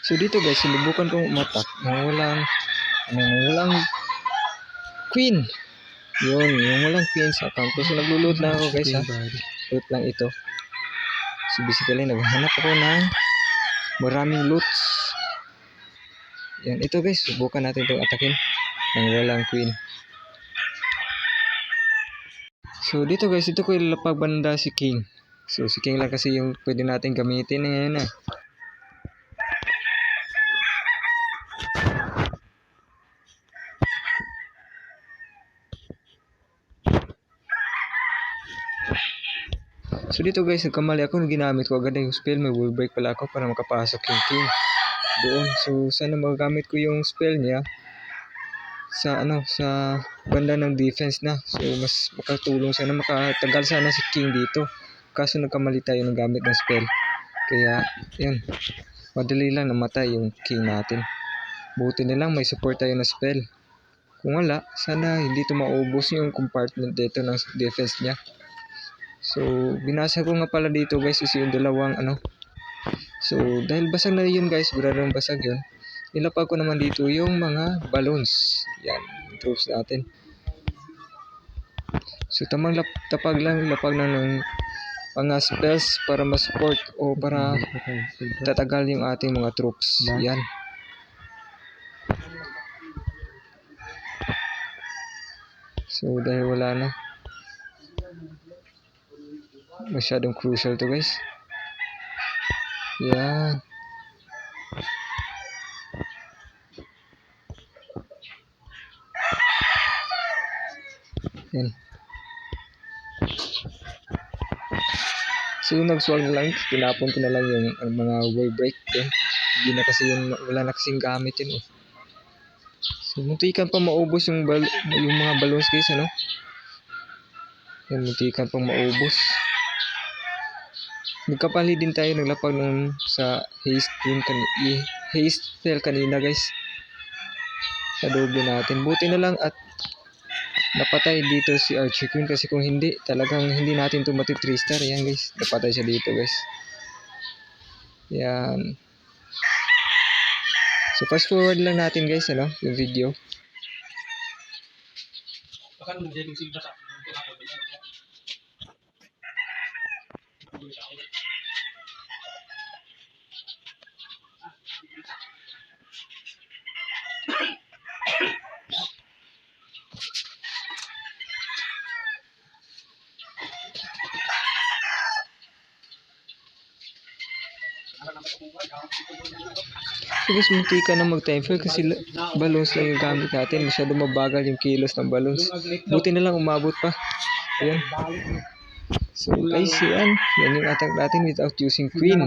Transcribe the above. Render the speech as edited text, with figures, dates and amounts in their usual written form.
So dito guys, sinubukan kong umatak ng walang queen. Yun, yung walang queen sa account ko. So naglo-load lang ako guys ha. Loot lang ito. So basically naghahanap ako ng maraming loots. Yan, ito guys, subukan natin itong atakin ng walang queen. So dito guys, ito ko ilalapag banda si king. So si king lang kasi yung pwede natin gamitin ngayon na. So dito guys, nagkamali ako, ginamit ko agad yung spell, may wall break pala ako para makapasok yung king doon. So sana magagamit ko yung spell niya sa banda ng defense na. So mas makatulong sana, makatagal sana si king dito. Kaso nagkamali tayo ng gamit ng spell. Kaya yun, madali lang namatay yung king natin. Buti na lang may support tayo na spell. Kung wala, sana hindi ito maubos yung compartment dito ng defense niya. So, binasa ko nga pala dito guys is yung dalawang So, dahil basag na yun guys, guradong basag yun. Nilapag ko naman dito yung mga balloons. Yan, troops natin. So, tamang lapag ng mga spells para ma-support o para tatagal yung ating mga troops. Yan. So, dahil wala na. Masyadong crucial to guys. Yan. Yan. So yung nagswag na lang, tinapon ko na lang yung mga wall break din. Hindi na kasi wala na kasing gamit yun eh. So muntikan pa maubos yung mga balloons guys Yan, muntikan pang maubos. Nagkapali din tayo, naglapag nung sa haste spell kanina guys. Sa doble natin. Buti na lang at napatay dito si Archer Queen kasi kung hindi, talagang hindi natin ito mati 3 star. Yan guys, napatay siya dito guys. Yan. So fast forward lang natin guys yung video. So guys, munti ka na mag-time fail kasi balloons lang yung gamit natin. Masyado mabagal yung kilos ng balloons. Buti na lang umabot pa. Ayan. So guys, yan yung attack natin without using queen.